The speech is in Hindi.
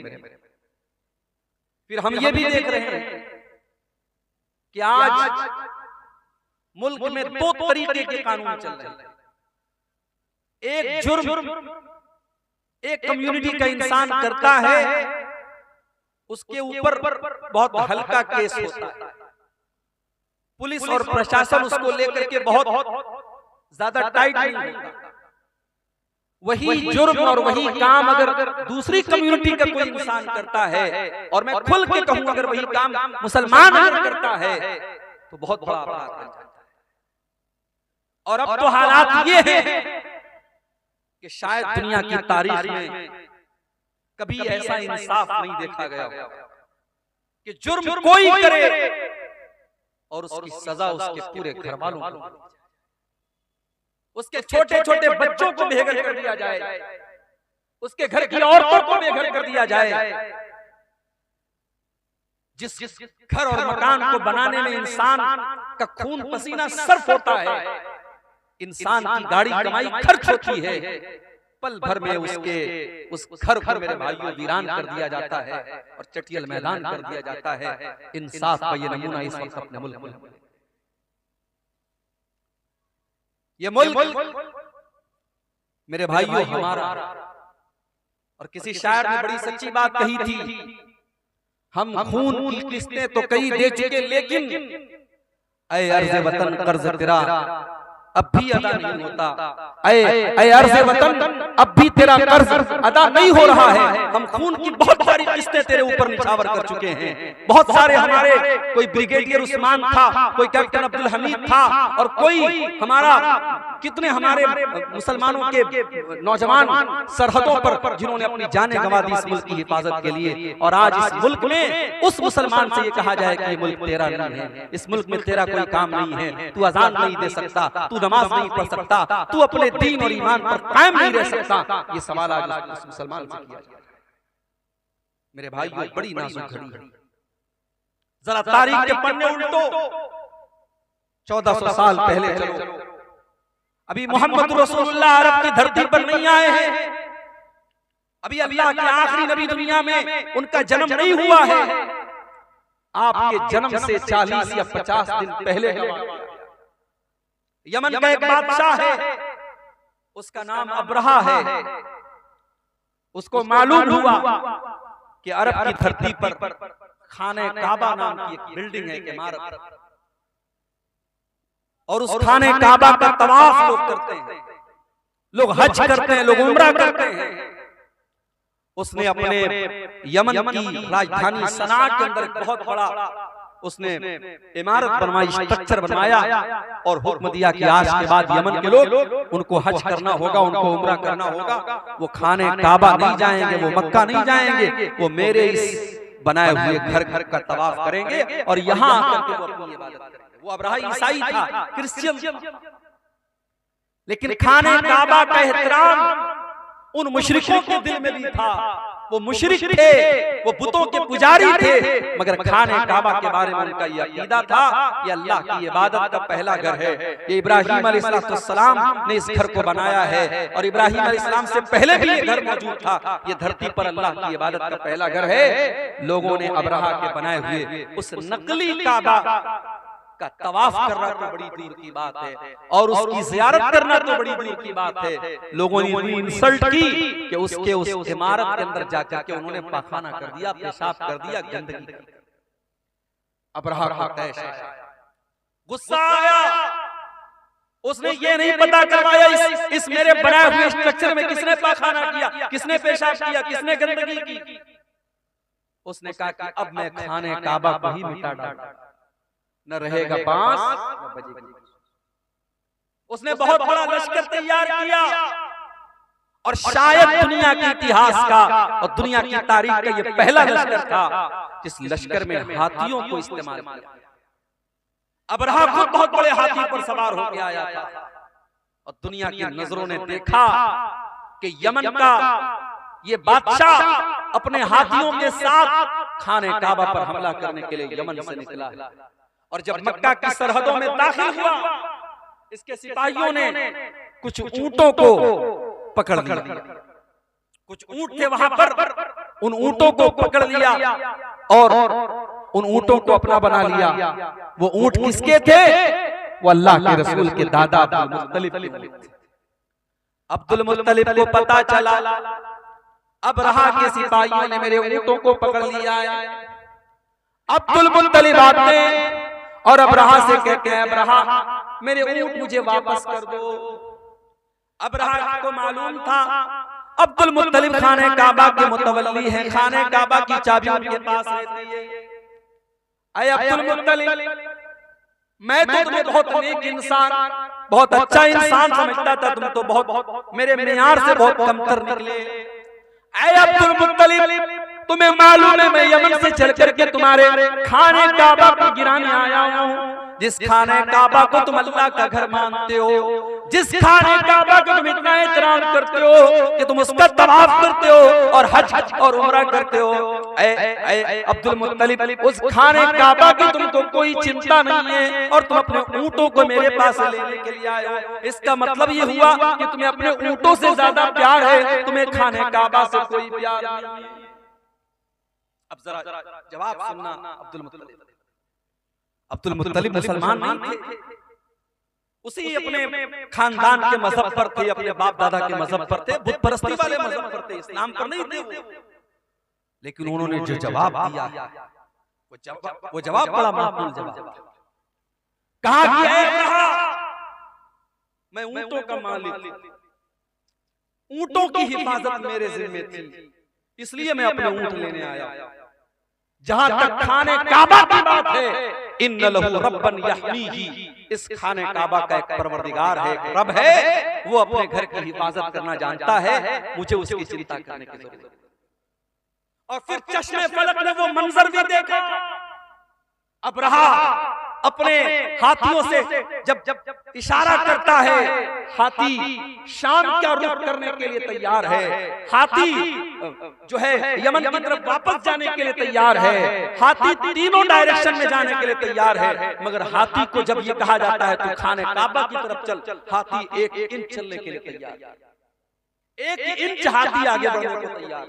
मेरे। फिर हम ये भी देख रहे हैं कि आज मुल्क में दो तरीके के कानून चल रहे हैं। एक जुर्म एक कम्युनिटी का इंसान करता है, उसके ऊपर बहुत हल्का केस होता है, पुलिस और प्रशासन उसको लेकर के बहुत ज्यादा टाइट नहीं होता। वही जुर्म और वही काम अगर दूसरी कम्युनिटी का कोई इंसान करता है, और मैं खुल के कहूं अगर वही काम मुसलमान अगर करता है तो बहुत बड़ा अपराध बन जाता है। और अब तो हालात ये हैं कि शायद दुनिया की तारीख में कभी ऐसा इंसाफ नहीं देखा गया कि जुर्म कोई करे और उसकी सजा उसके पूरे घर वालों को, उसके छोटे छोटे बच्चों को बेघर कर दिया जाए, उसके घर की औरतों को बेघर कर दिया जाए। जिस घर और मकान को बनाने में इंसान का खून पसीना सर्फ होता है, इंसान की गाड़ी कमाई खर्च होती है, पल भर में उसके उस घर को मेरे भाइयों वीरान कर दिया जाता है और चटियल मैदान कर दिया जाता है। इंसाफ का ये नमूना इस वक्त अपने मुल्क में, ये मुल्क मेरे भाइयों हमारा। और किसी शायर ने बड़ी सच्ची बात कही थी, हम खून की किस्तें तो कई दे चुके, लेकिन ऐ अर्ज़ वतन कर्ज तेरा अब भी अदा नहीं होता। ऐ अर्ज़ वतन अब भी तेरा कर्ज अदा नहीं हो रहा है। हम खून की बहुत सारी किस्तें तेरे ऊपर निछावर कर चुके हैं। बहुत सारे हमारे, कोई ब्रिगेडियर उस्मान था, कोई कैप्टन अब्दुल हमीद था, और कोई हमारा, कितने हमारे मुसलमानों के नौजवान सरहदों पर जिन्होंने अपनी जानें गंवा दी इस मुल्क की हिफाजत के लिए। और आज इस मुल्क में उस मुसलमान से ये कहा जाए कि ये मुल्क तेरा नहीं है, इस मुल्क में तेरा कोई काम नहीं है, तू अजान नहीं दे सकता, तू नमाज नहीं पढ़ सकता, तू अपने दीन और ईमान पर कायम नहीं रह सकता। ये सवाल आज उस मुसलमान से किया जाए। मेरे भाइयों बड़ी नाजुक घड़ी है, जरा तारीख के पन्ने उल्टो, 1400 साल पहले चलो। अभी मोहम्मद रसूलुल्लाह अरब की धरती पर नहीं आए हैं, अभी अल्लाह के आखिरी नबी दुनिया में उनका जन्म नहीं हुआ है। आपके जन्म से 40 या 50 दिन पहले यमन का एक बादशाह है, उसका नाम अब्रहा है। उसको मालूम हुआ कि अरब की धरती पर खाने काबा नाम की एक बिल्डिंग है, एक इमारत, और उस खाने काबा का तवाफ लोग करते हैं, लोग हज करते हैं, लोग उम्रा करते हैं। उसने अपने यमन की राजधानी सना के अंदर बहुत बड़ा उसने इमारत बनवाई, स्ट्रक्चर बनवाया, और हुक्म दिया कि आज के बाद यमन के लोग, उनको हज करना होगा, उनको उम्रा करना होगा, वो खाने काबा नहीं जाएंगे, वो मक्का नहीं जाएंगे, वो मेरे इस बनाए हुए घर घर का तवाफ करेंगे और यहाँ आकर के वो अपनी इबादत करेंगे। वो अब्रहा ईसाई था, क्रिश्चियन, लेकिन खाने काबा का एहतराम उन मुशरिकों के दिल में भी था। वो मुशरिक थे, वो बुतों के पुजारी थे, मगर खाने काबा के बारे में उनका ये अकीदा था, ये अल्लाह की इबादत का पहला घर है। ये इब्राहीम अलैहिस्सलाम ने इस घर को बनाया है, और इब्राहीम अलैहिस्सलाम से पहले भी ये घर मौजूद था। ये धरती पर अल्लाह की इबादत का पहला घर है। लोगों ने अब्रहा के बनाए हुए उस नकली काबा का तवाफ करना तो बड़ी दूर की बात है, और उसकी जियारत करना तो बड़ी दूर की बात है। लोगों ने इतनी इंसल्ट की कि उसके उस इमारत के अंदर जाकर के उन्होंने पाखाना कर दिया, पेशाब कर दिया, गंदगी। अब्रहा को तैश आया, गुस्सा आया, उसने ये नहीं पता करवाया इस मेरे बनाए हुए स्ट्रक्चर में किसने पाखाना किया, किसने पेशाब किया, किसने गंदगी की। उसने कहा कि अब मैं खाने काबा को ही मिटा डालूंगा, न रहेगा बांस न बजेगी। उसने बहुत बड़ा लश्कर तैयार किया, और शायद दुनिया के इतिहास का और दुनिया की तारीख का ये पहला लश्कर था जिस लश्कर में हाथियों को इस्तेमाल किया। अब्रहा खुद बहुत बड़े हाथी पर सवार होकर आया था, और दुनिया की नजरों ने देखा कि यमन का ये बादशाह अपने हाथियों के साथ खाने काबा पर हमला करने के लिए यमन से निकला है। और जब मक्का की सरहदों में दाखिल हुआ, इसके सिपाहियों ने कुछ ऊंटों को पकड़ लिया। कुछ ऊंट थे वहां पर, उन ऊंटों को पकड़ लिया और उन ऊंटों को अपना बना लिया। वो ऊंट किसके थे? वो अल्लाह के रसूल के दादा अब्दुल मुत्तलिब के थे। अब्दुल मुत्तलिब को पता चला अबरहा के सिपाहियों ने मेरे ऊंटों को पकड़ लिया है। अब्दुल मुत्तलिब आते और अबरहा से कहते हैं, अबरहा मेरे ऊंट मुझे वापस कर दो। अबरहा को मालूम था अब्दुल मुत्तलिब खाने काबा के मुतवल्ली हैं, खाने काबा की चाबी उनके पास रहती है। अय अब्दुल मुत्तलिब, मैं तो तुम्हें बहुत नेक इंसान, बहुत अच्छा इंसान समझता था, तुम तो बहुत मेरे मेयार से बहुत कमतर निकले। अय अब्दुल मुत्तलिब, तुम्हें मालूम है मैं यमन से चल करके तुम्हारे खाने काबा को गिराने आया हूँ। जिस खाने काबा को तुम अल्लाह का घर मानते हो, जिस खाने काबा को तुम इतना एहतराम करते हो कि तुम उसका तवाफ करते हो और हज और उम्रा करते हो। अब्दुल मुत्तलिब, उस खाने काबा की तुमको कोई चिंता नहीं है और तुम अपने ऊंटों को मेरे पास लेने के लिए आए हो। इसका मतलब ये हुआ कि तुम्हें अपने ऊंटों से ज्यादा प्यार है, तुम्हें खाने काबा से कोई प्यार नहीं है। अब जरा जवाब सुनना। अब्दुल मुत्तलिब मुसलमान नहीं थे, उसी अपने खानदान के मजहब पर थे, अपने बाप दादा के मजहब पर थे, बुत परस्ती वाले मजहब पर थे, इस्लाम पर नहीं थे वो। लेकिन उन्होंने जो जवाब दिया वो जवाब बड़ा माकूल जवाब। कहा कि मैं ऊंटों का मालिक, ऊंटों की हिफाजत मेरे जिम्मे थी, इसलिए मैं अपने ऊंट लेने आया। जहां तक खाने काबा की बात है, इन्न लहू रब्बन यहमीही, इस खाने काबा का एक परवरदिगार है, एक रब है, वो अपने घर की हिफाजत करना जानता है, मुझे उसकी चिंता करने की जरूरत है। और फिर चश्मे फलक ने वो मंजर भी देखा। अबरहा अपने हाथियों से जब इशारा करता है, हाथी शाम का रुख करने के लिए तैयार है, हाथी जो है यमन की तरफ वापस जाने के लिए तैयार है, हाथी तीनों डायरेक्शन में जाने के लिए तैयार है। मगर हाथी को जब ये कहा जाता है तू खाने काबा की तरफ चल, हाथी 1 इंच चलने के लिए तैयार, 1 इंच हाथी आगे बढ़ने को तैयार।